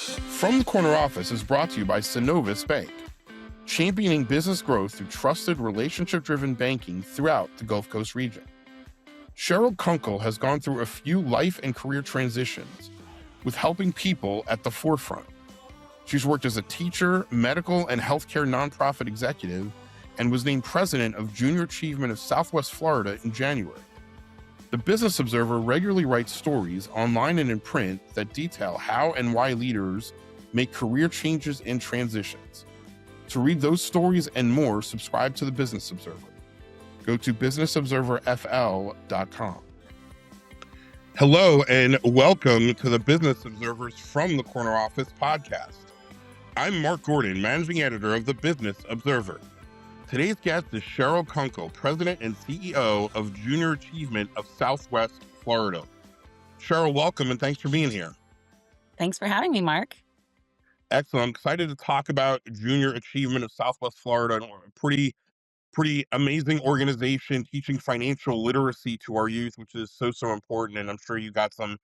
From the Corner Office is brought to you by Synovus Bank, championing business growth through trusted, relationship-driven banking throughout the Gulf Coast region. Cheryl Kunkle has gone through a few life and career transitions with helping people at the forefront. She's worked as a teacher, medical, and healthcare nonprofit executive, and was named president of Junior Achievement of Southwest Florida in January. The Business Observer regularly writes stories online and in print that detail how and why leaders make career changes and transitions. To read those stories and more, subscribe to the Business Observer. Go to businessobserverfl.com. Hello and welcome to the Business Observer's From the Corner Office podcast. I'm Mark Gordon, managing editor of the Business Observer. Today's guest is Cheryl Kunkle, president and CEO of Junior Achievement of Southwest Florida. Cheryl, welcome and thanks for being here. Thanks for having me, Mark. Excellent. I'm excited to talk about Junior Achievement of Southwest Florida, a pretty amazing organization teaching financial literacy to our youth, which is so important. And I'm sure you got some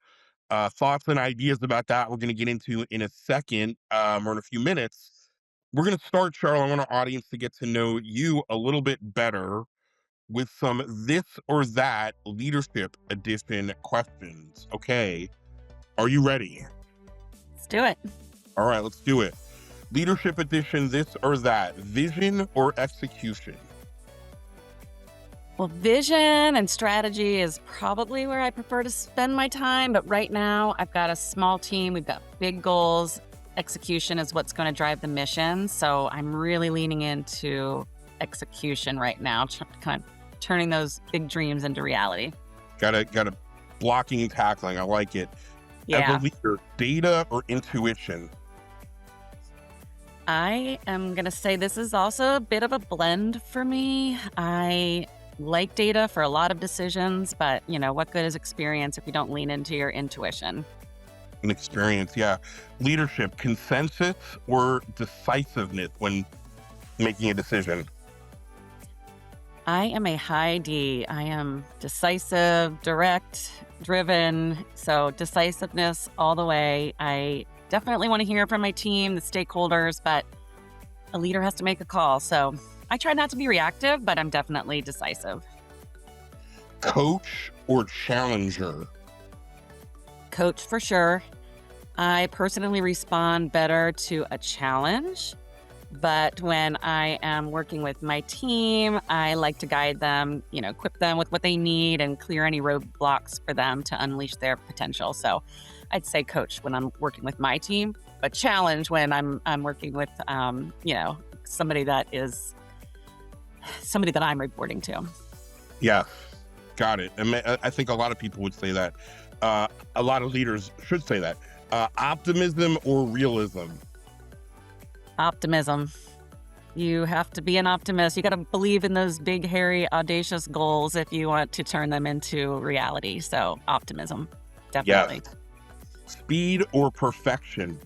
thoughts and ideas about that we're going to get into in a second or in a few minutes. We're going to start, Cheryl. I want our audience to get to know you a little bit better with some this or that leadership edition questions. Okay. Are you ready? Let's do it. All right, let's do it. Leadership edition, this or that, vision or execution? Well, vision and strategy is probably where I prefer to spend my time. But right now, I've got a small team. We've got big goals. Execution is what's going to drive the mission. So I'm really leaning into execution right now, kind of turning those big dreams into reality. Got a blocking and tackling. I like it. Yeah. As a leader, data or intuition? I am going to say this is also a bit of a blend for me. I like data for a lot of decisions, but what good is experience if you don't lean into your intuition? An experience, yeah. Leadership, consensus or decisiveness when making a decision? I am a high D. I am decisive, direct, driven. So decisiveness all the way. I definitely want to hear from my team, the stakeholders, but a leader has to make a call. So I try not to be reactive, but I'm definitely decisive. Coach or challenger? Coach for sure. I personally respond better to a challenge, but when I am working with my team, I like to guide them, equip them with what they need and clear any roadblocks for them to unleash their potential. So I'd say coach when I'm working with my team, but challenge when I'm working with, somebody that I'm reporting to. Yeah, got it. I think a lot of people would say that. A lot of leaders should say that. Optimism or realism? Optimism. You have to be an optimist. You got to believe in those big, hairy, audacious goals if you want to turn them into reality. So optimism, definitely. Yes. Speed or perfection?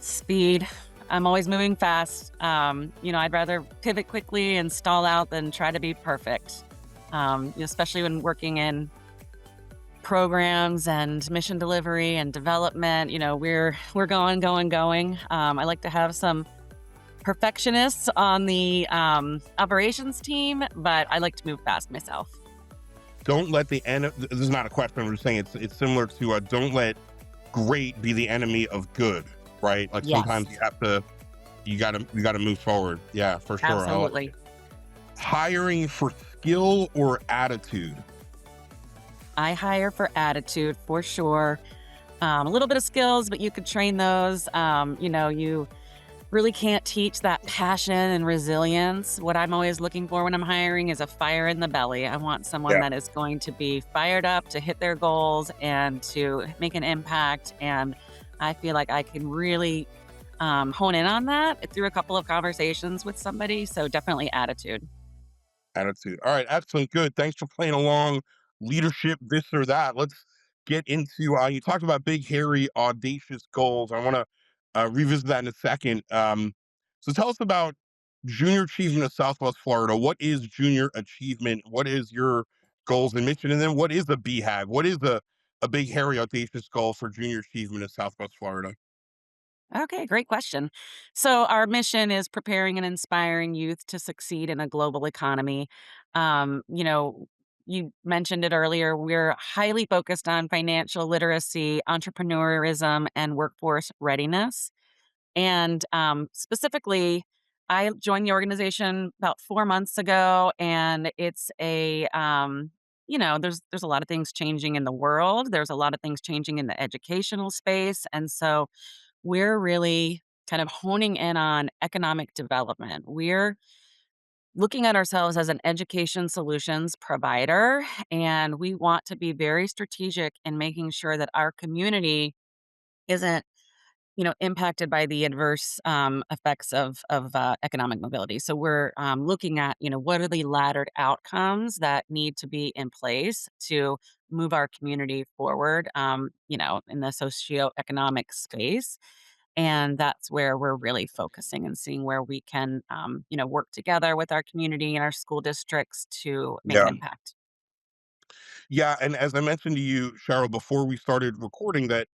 Speed. I'm always moving fast. I'd rather pivot quickly and stall out than try to be perfect. Especially when working in programs and mission delivery and development. We're going. I like to have some perfectionists on the operations team, but I like to move fast myself. Don't let the end. This is not a question. I'm just saying it's similar to don't let great be the enemy of good. Right? Like Yes. sometimes you gotta move forward. Yeah, for sure. Absolutely. Hiring for skill or attitude? I hire for attitude for sure. A little bit of skills, but you could train those. You really can't teach that passion and resilience. What I'm always looking for when I'm hiring is a fire in the belly. I want someone that is going to be fired up to hit their goals and to make an impact. And I feel like I can really hone in on that through a couple of conversations with somebody. So definitely attitude. Attitude. All right, excellent. Good. Thanks for playing along. Leadership, this or that. Let's get into, you talked about big, hairy, audacious goals. I want to revisit that in a second. So tell us about Junior Achievement of Southwest Florida. What is Junior Achievement? What is your goals and mission? And then what is a BHAG? What is a big, hairy, audacious goal for junior achievement in Southwest Florida? Okay, great question. So, our mission is preparing and inspiring youth to succeed in a global economy. You know, you mentioned it earlier. We're highly focused on financial literacy, entrepreneurism, and workforce readiness. And specifically, I joined the organization about 4 months ago, and it's there's a lot of things changing in the world. There's a lot of things changing in the educational space, and so we're really kind of honing in on economic development. We're looking at ourselves as an education solutions provider, and we want to be very strategic in making sure that our community isn't impacted by the adverse effects of economic mobility. So we're looking at, what are the laddered outcomes that need to be in place to move our community forward, in the socioeconomic space. And that's where we're really focusing and seeing where we can, work together with our community and our school districts to make an Yeah. impact. Yeah, and as I mentioned to you, Cheryl, before we started recording, that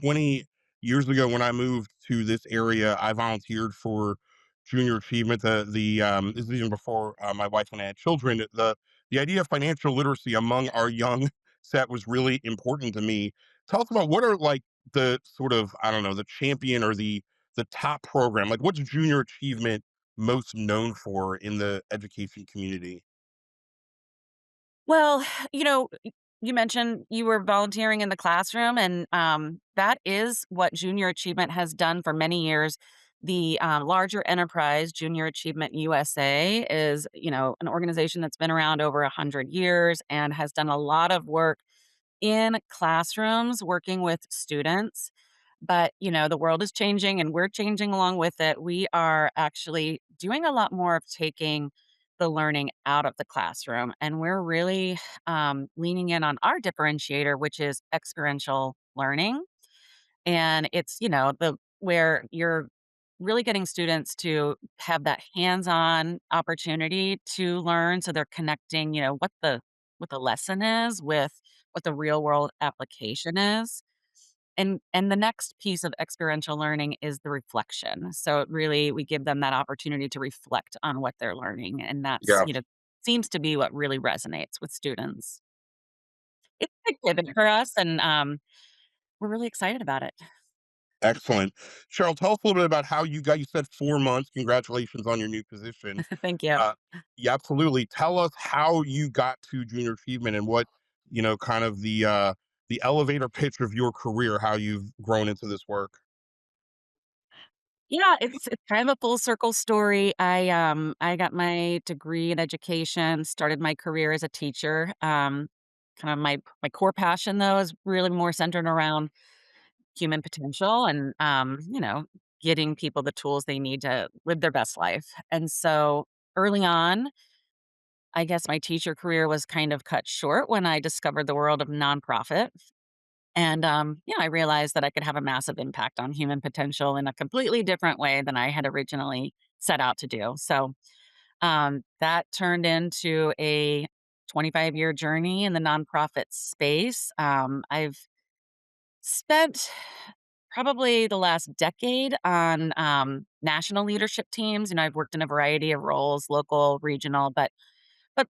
20 years ago when I moved to this area, I volunteered for junior achievement. This is even before my wife and I had children. The idea of financial literacy among our young set was really important to me. Tell us about what are like the sort of, I don't know, the champion or the top program. Like, what's junior achievement most known for in the education community? Well, you mentioned you were volunteering in the classroom, and that is what Junior Achievement has done for many years. The larger enterprise, Junior Achievement USA, is an organization that's been around over 100 years and has done a lot of work in classrooms working with students. But, the world is changing and we're changing along with it. We are actually doing a lot more of taking the learning out of the classroom. And we're really leaning in on our differentiator, which is experiential learning. And it's, where you're really getting students to have that hands-on opportunity to learn. So they're connecting, what the lesson is with what the real world application is. And the next piece of experiential learning is the reflection. So it really we give them that opportunity to reflect on what they're learning. And that's, Yeah. seems to be what really resonates with students. It's a big pivot for us and we're really excited about it. Excellent. Cheryl, tell us a little bit about how you said 4 months. Congratulations on your new position. Thank you. Uh, yeah, absolutely. Tell us how you got to junior achievement and what, kind of the elevator pitch of your career, how you've grown into this work. Yeah, it's kind of a full circle story. I got my degree in education, started my career as a teacher. Kind of my core passion though is really more centered around human potential and getting people the tools they need to live their best life. And so early on, I guess my teacher career was kind of cut short when I discovered the world of nonprofit. And I realized that I could have a massive impact on human potential in a completely different way than I had originally set out to do. So that turned into a 25-year journey in the nonprofit space. I've spent probably the last decade on national leadership teams. I've worked in a variety of roles, local, regional, but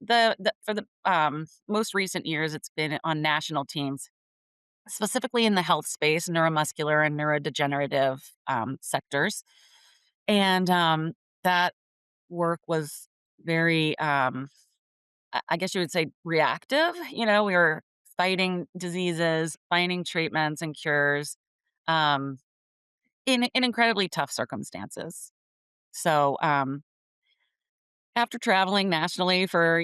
the for the most recent years, it's been on national teams, specifically in the health space, neuromuscular and neurodegenerative sectors, and that work was very, I guess you would say, reactive. We were fighting diseases, finding treatments and cures. Um, in incredibly tough circumstances. So, after traveling nationally for,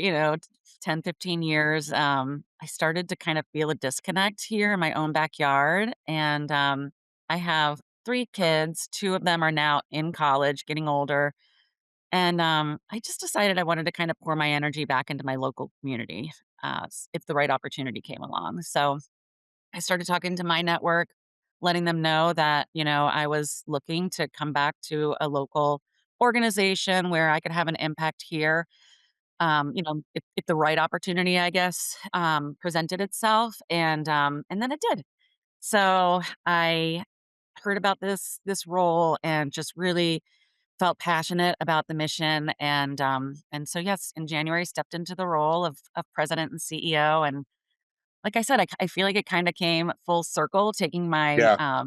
10, 15 years, I started to kind of feel a disconnect here in my own backyard. And I have 3 kids. 2 of them are now in college, getting older. And I just decided I wanted to kind of pour my energy back into my local community if the right opportunity came along. So I started talking to my network, letting them know that, I was looking to come back to a local organization where I could have an impact here. if the right opportunity, I guess, presented itself, and then it did. So I heard about this role and just really felt passionate about the mission, and so yes, in January stepped into the role of president and CEO, and like I said, I feel like it kind of came full circle, taking my Yeah,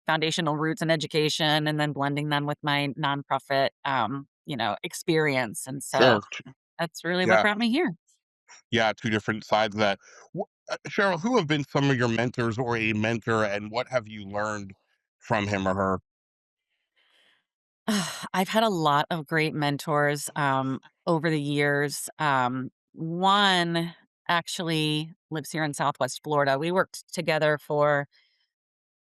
foundational roots in education and then blending them with my nonprofit experience, and so sure. that's really what Yeah, brought me here. yeah, two different sides of that. Cheryl, who have been some of your mentors or a mentor, and what have you learned from him or her? I've had a lot of great mentors, over the years. One actually lives here in Southwest Florida. We worked together for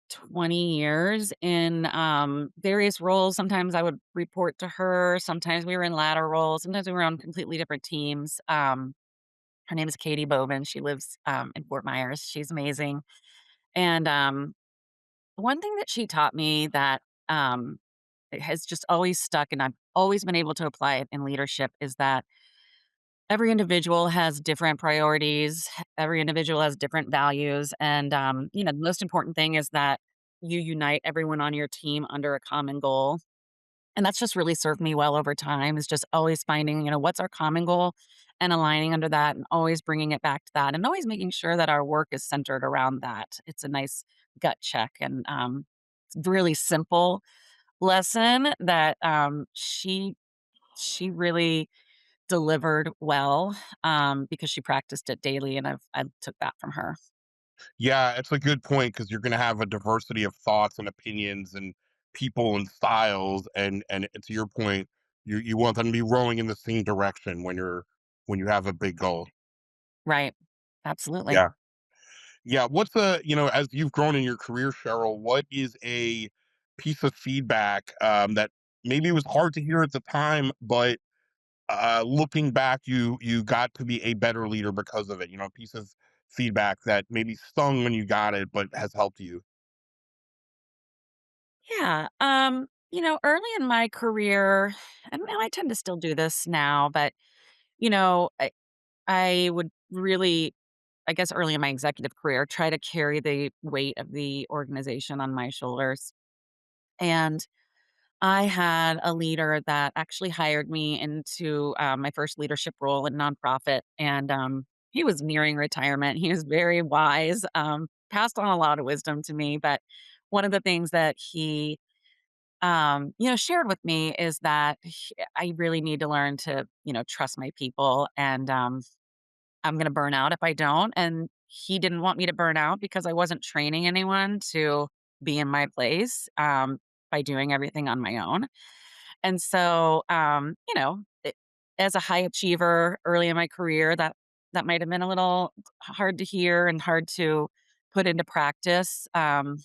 20 years in, various roles. Sometimes I would report to her, sometimes we were in ladder roles, sometimes we were on completely different teams. Her name is Katie Bowman. She lives, in Fort Myers. She's amazing, and, one thing that she taught me that, it has just always stuck and I've always been able to apply it in leadership is that every individual has different priorities, every individual has different values, and, the most important thing is that you unite everyone on your team under a common goal, and that's just really served me well over time is just always finding, what's our common goal and aligning under that and always bringing it back to that and always making sure that our work is centered around that. It's a nice gut check and, it's really simple lesson that, she really delivered well, because she practiced it daily, and I took that from her. Yeah, it's a good point because you're going to have a diversity of thoughts and opinions and people and styles, and to your point, you want them to be rowing in the same direction when you have a big goal. Right. Absolutely. Yeah. Yeah, what's a as you've grown in your career, Cheryl, what is a piece of feedback, that maybe was hard to hear at the time, but, looking back, you got to be a better leader because of it, a piece of feedback that maybe stung when you got it, but has helped you? Yeah, early in my career, and I tend to still do this now, but, you know, I would really, I guess, early in my executive career, try to carry the weight of the organization on my shoulders, and I had a leader that actually hired me into, my first leadership role in nonprofit, and, he was nearing retirement. He was very wise, passed on a lot of wisdom to me, but one of the things that he, shared with me is that I really need to learn to, trust my people, and, I'm gonna burn out if I don't, and he didn't want me to burn out because I wasn't training anyone to be in my place, by doing everything on my own. And so, as a high achiever early in my career, that might have been a little hard to hear and hard to put into practice. Kind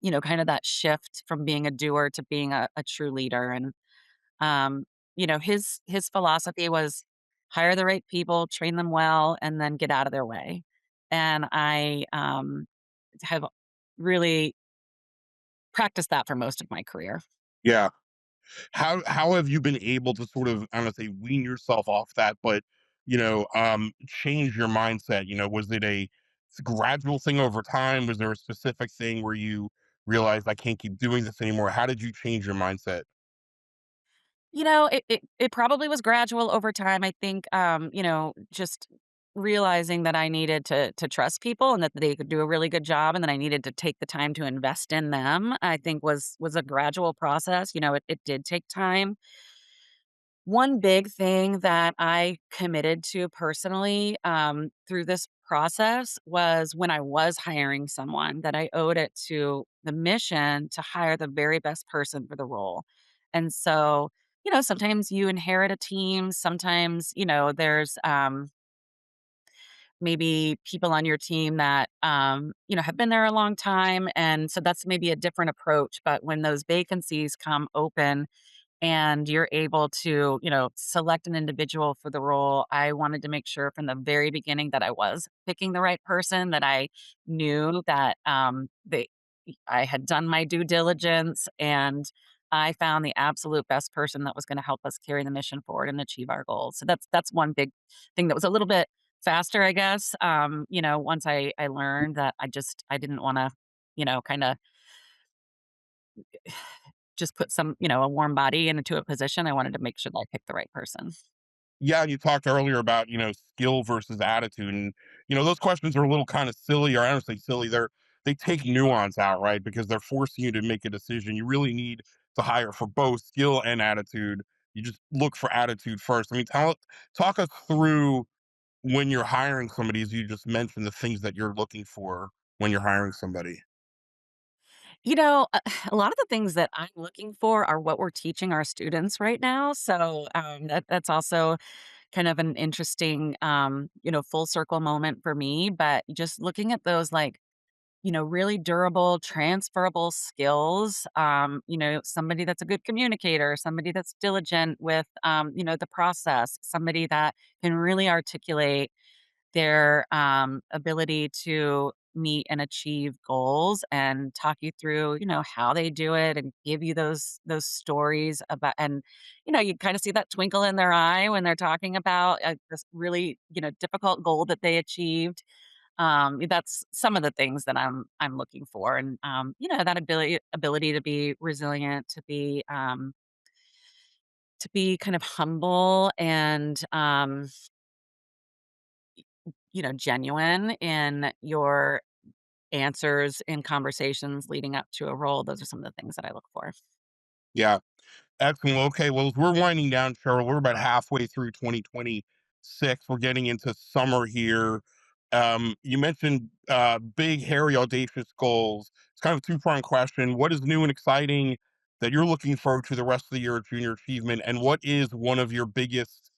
of that shift from being a doer to being a true leader. And his philosophy was hire the right people, train them well, and then get out of their way. And I have really practiced that for most of my career. Yeah. How have you been able to sort of, I don't wanna say wean yourself off that, but, change your mindset? Was it a gradual thing over time? Was there a specific thing where you realized, "I can't keep doing this anymore"? How did you change your mindset? It probably was gradual over time. I think, just realizing that I needed to trust people and that they could do a really good job and that I needed to take the time to invest in them, I think was a gradual process. It did take time. One big thing that I committed to personally, through this process was when I was hiring someone that I owed it to the mission to hire the very best person for the role. And so, sometimes you inherit a team, sometimes, there's, maybe people on your team that, have been there a long time. And so that's maybe a different approach. But when those vacancies come open, and you're able to, select an individual for the role, I wanted to make sure from the very beginning that I was picking the right person, that I knew that I had done my due diligence, and I found the absolute best person that was going to help us carry the mission forward and achieve our goals. So that's one big thing that was a little bit faster, I guess. Once I learned that I didn't want to, kind of just put a warm body into a position. I wanted to make sure that I picked the right person. Yeah, you talked earlier about, skill versus attitude. And, those questions are a little kind of silly, or I don't say silly, they take nuance out, right? Because they're forcing you to make a decision. You really need to hire for both skill and attitude. You just look for attitude first. I mean, talk us through when you're hiring somebody, as you just mentioned, the things that you're looking for when you're hiring somebody. A lot of the things that I'm looking for are what we're teaching our students right now. So that's also kind of an interesting, full circle moment for me. But just looking at those, like, really durable, transferable skills. Somebody that's a good communicator, somebody that's diligent with, the process, somebody that can really articulate their ability to meet and achieve goals and talk you through, how they do it and give you those stories about, and you kind of see that twinkle in their eye when they're talking about this really difficult goal that they achieved. That's some of the things that I'm looking for, and that ability to be resilient, to be kind of humble and genuine in your answers in conversations leading up to a role. Those are some of the things that I look for. Yeah. Excellent. Okay. Well, as we're winding down, Cheryl, we're about halfway through 2026. We're getting into summer here. You mentioned big, hairy, audacious goals. It's kind of a two-pronged question. What is new and exciting that you're looking forward to the rest of the year at Junior Achievement? And what is one of your biggest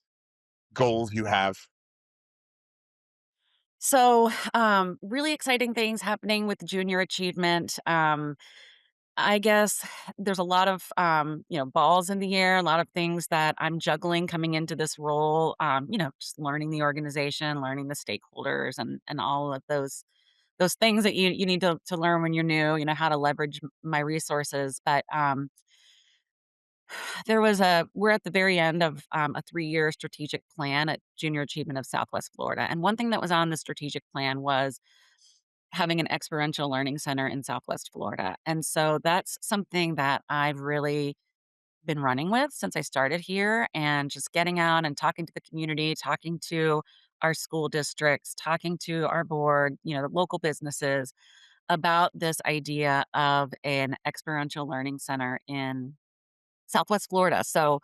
goals you have? So, really exciting things happening with junior achievement. I guess there's a lot of, balls in the air, a lot of things that I'm juggling coming into this role. Just learning the organization, learning the stakeholders, and all of those things that you need to learn when you're new. How to leverage my resources. But we're at the very end of a 3-year strategic plan at Junior Achievement of Southwest Florida, and one thing that was on the strategic plan was having an experiential learning center in Southwest Florida. And so that's something that I've really been running with since I started here, and just getting out and talking to the community, talking to our school districts, talking to our board, the local businesses about this idea of an experiential learning center in Southwest Florida. So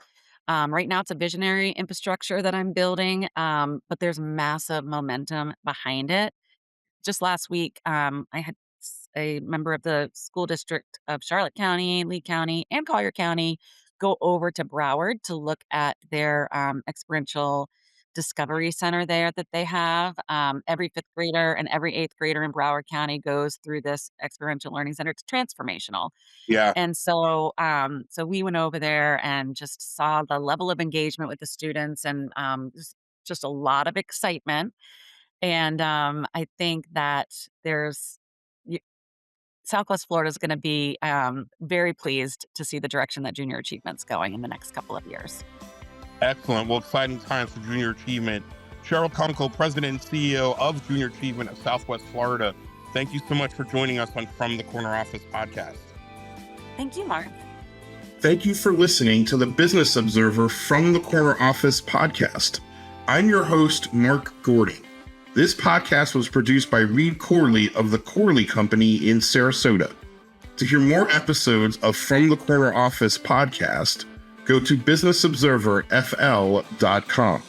right now it's a visionary infrastructure that I'm building, but there's massive momentum behind it. Just last week, I had a member of the school district of Charlotte County, Lee County, and Collier County go over to Broward to look at their experiential discovery center there that they have. Every fifth grader and every eighth grader in Broward County goes through this experiential learning center. It's transformational. Yeah. And so we went over there and just saw the level of engagement with the students, and just a lot of excitement. And, I think that there's y Southwest Florida is gonna be, very pleased to see the direction that junior achievement's going in the next couple of years. Excellent. Well, exciting times for Junior Achievement. Cheryl Kunkle, President and CEO of Junior Achievement of Southwest Florida. Thank you so much for joining us on From the Corner Office podcast. Thank you, Mark. Thank you for listening to the Business Observer From the Corner Office podcast. I'm your host, Mark Gordon. This podcast was produced by Reed Corley of the Corley Company in Sarasota. To hear more episodes of From the Corner Office podcast, go to businessobserverfl.com.